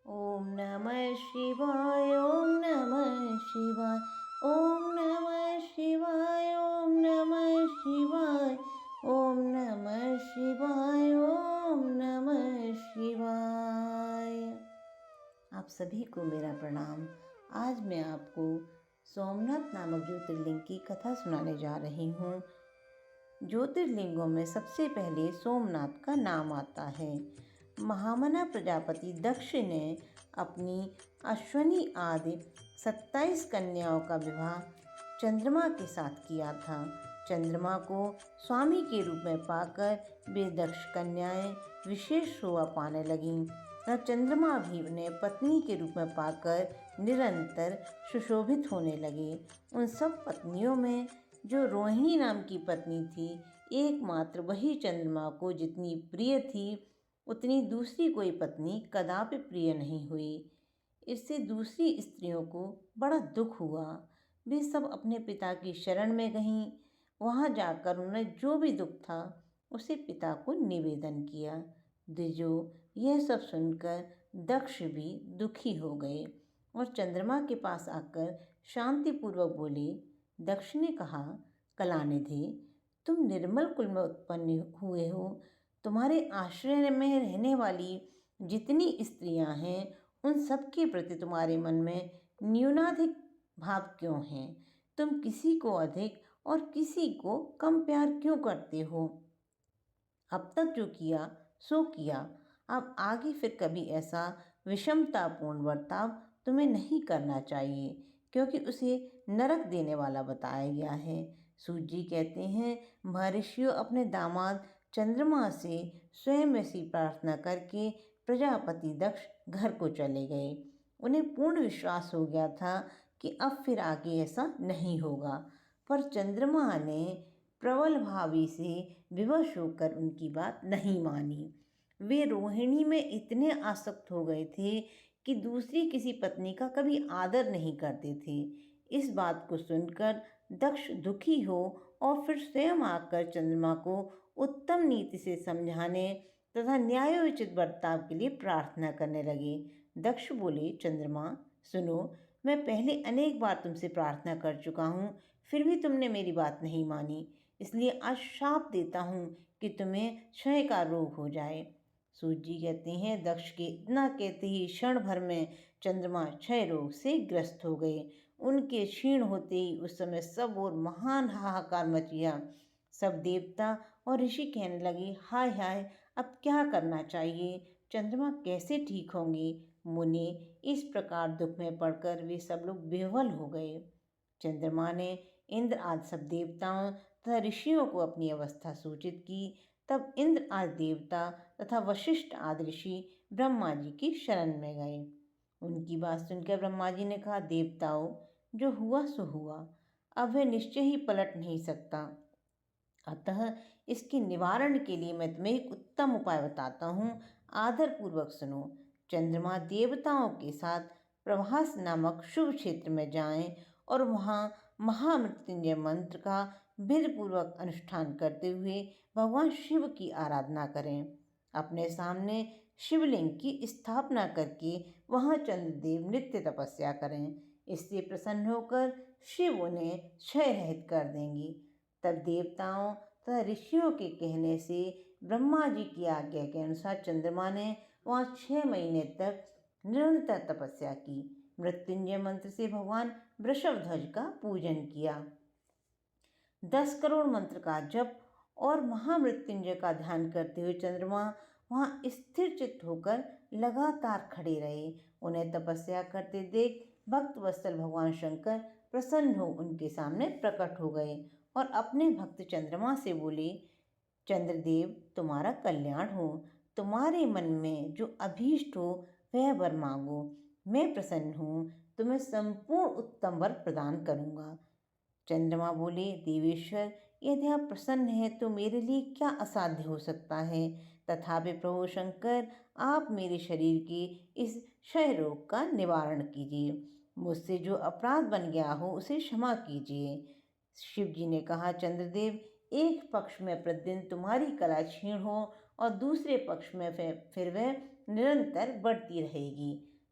ओम नमः शिवाय ओम नमः शिवाय ओम नमः शिवाय ओम नमः शिवाय ओम नमः शिवाय ओम नमः शिवाय। आप सभी को मेरा प्रणाम। आज मैं आपको सोमनाथ नामक ज्योतिर्लिंग की कथा सुनाने जा रही हूँ। ज्योतिर्लिंगों में सबसे पहले सोमनाथ का नाम आता है। महामना प्रजापति दक्ष ने अपनी अश्वनी आदि 27 कन्याओं का विवाह चंद्रमा के साथ किया था। चंद्रमा को स्वामी के रूप में पाकर वे दक्ष कन्याएं विशेष शोभा पाने लगीं और चंद्रमा भी उन्हें पत्नी के रूप में पाकर निरंतर सुशोभित होने लगे। उन सब पत्नियों में जो रोहिणी नाम की पत्नी थी, एकमात्र वही चंद्रमा को जितनी प्रिय थी उतनी दूसरी कोई पत्नी कदापि प्रिय नहीं हुई। इससे दूसरी स्त्रियों को बड़ा दुख हुआ। वे सब अपने पिता की शरण में गईं। वहाँ जाकर उन्हें जो भी दुख था उसे पिता को निवेदन किया। द्विजो यह सब सुनकर दक्ष भी दुखी हो गए और चंद्रमा के पास आकर शांतिपूर्वक बोले। दक्ष ने कहा, कलानिधि, तुम निर्मल कुल में उत्पन्न हुए हो। तुम्हारे आश्रय में रहने वाली जितनी स्त्रियां हैं उन सब के प्रति तुम्हारे मन में न्यूनाधिक भाव क्यों हैं? तुम किसी को अधिक और किसी को कम प्यार क्यों करते हो? अब तक जो किया सो किया, अब आगे फिर कभी ऐसा विषमतापूर्ण बर्ताव तुम्हें नहीं करना चाहिए, क्योंकि उसे नरक देने वाला बताया गया है। सूत जी कहते हैं, महर्षियों अपने दामाद चंद्रमा से स्वयं ऐसी प्रार्थना करके प्रजापति दक्ष घर को चले गए। उन्हें पूर्ण विश्वास हो गया था कि अब फिर आगे ऐसा नहीं होगा, पर चंद्रमा ने प्रबल भावी से विवश होकर उनकी बात नहीं मानी। वे रोहिणी में इतने आसक्त हो गए थे कि दूसरी किसी पत्नी का कभी आदर नहीं करते थे। इस बात को सुनकर दक्ष दुखी हो और फिर स्वयं आकर चंद्रमा को उत्तम नीति से समझाने तथा न्यायोचित बर्ताव के लिए प्रार्थना करने लगे। दक्ष बोले, चंद्रमा सुनो, मैं पहले अनेक बार तुमसे प्रार्थना कर चुका हूँ, फिर भी तुमने मेरी बात नहीं मानी। इसलिए आज शाप देता हूँ कि तुम्हें क्षय का रोग हो जाए। सूत जी कहते हैं, दक्ष के इतना कहते ही क्षण भर में चंद्रमा क्षय रोग से ग्रस्त हो गए। उनके क्षीण होते ही उस समय सब और महान हाहाकार मच गया। सब देवता और ऋषि कहने लगे, हाय हाय, अब क्या करना चाहिए? चंद्रमा कैसे ठीक होंगे? मुनि इस प्रकार दुख में पड़कर वे सब लोग बेवल हो गए। चंद्रमा ने इंद्र आदि सब देवताओं तथा ऋषियों को अपनी अवस्था सूचित की। तब इंद्र आदि देवता तथा वशिष्ठ आदि ऋषि ब्रह्मा जी की शरण में गए। उनकी बात सुनकर ब्रह्मा जी ने कहा, देवताओं, जो हुआ सो हुआ, अब वह निश्चय ही पलट नहीं सकता। अतः इसके निवारण के लिए मैं तुम्हें एक उत्तम उपाय बताता हूँ, आदरपूर्वक सुनो। चंद्रमा देवताओं के साथ प्रभास नामक शुभ क्षेत्र में जाएं और वहाँ महामृत्युंजय मंत्र का विधिपूर्वक अनुष्ठान करते हुए भगवान शिव की आराधना करें। अपने सामने शिवलिंग की स्थापना करके वहाँ चंद्रदेव नित्य तपस्या करें। इससे प्रसन्न होकर शिव उन्हें क्षय रहित कर देंगे। तब देवताओं तथा ऋषियों के कहने से ब्रह्मा जी की आज्ञा के अनुसार चंद्रमा ने वहाँ 6 महीने तक निरंतर तपस्या की। मृत्युंजय मंत्र से भगवान वृषभध्वज का पूजन किया। 10 करोड़ मंत्र का जप और महामृत्युंजय का ध्यान करते हुए चंद्रमा वहाँ स्थिर चित्त होकर लगातार खड़े रहे। उन्हें तपस्या करते देख भक्त वत्सल भगवान शंकर प्रसन्न हो उनके सामने प्रकट हो गए और अपने भक्त चंद्रमा से बोले, चंद्रदेव, तुम्हारा कल्याण हो। तुम्हारे मन में जो अभीष्ट हो वह वर मांगो। मैं प्रसन्न हूँ, तुम्हें संपूर्ण उत्तम वर प्रदान करूँगा। चंद्रमा बोले, देवेश्वर, यदि आप प्रसन्न हैं तो मेरे लिए क्या असाध्य हो सकता है? तथापि प्रभु शंकर, आप मेरे शरीर के इस क्षय रोग का निवारण कीजिए। मुझसे जो अपराध बन गया हो उसे क्षमा कीजिए। शिव जी ने कहा, चंद्रदेव, एक पक्ष में प्रतिदिन तुम्हारी कला क्षीण हो और दूसरे पक्ष में फिर वह निरंतर बढ़ती रहेगी।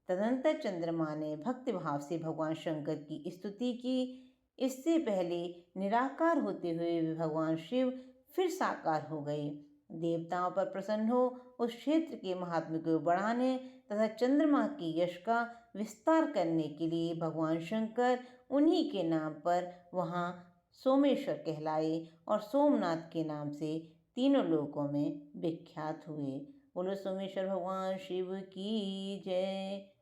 तदंतर चंद्रमा ने भक्तिभाव से भगवान शंकर की स्तुति की। इससे पहले निराकार होते हुए भी भगवान शिव फिर साकार हो गए। देवताओं पर प्रसन्न हो उस क्षेत्र के महात्म्य को बढ़ाने तथा चंद्रमा के यश का विस्तार करने के लिए भगवान शंकर उन्हीं के नाम पर वहाँ सोमेश्वर कहलाए और सोमनाथ के नाम से तीनों लोकों में विख्यात हुए। बोलो सोमेश्वर भगवान शिव की जय।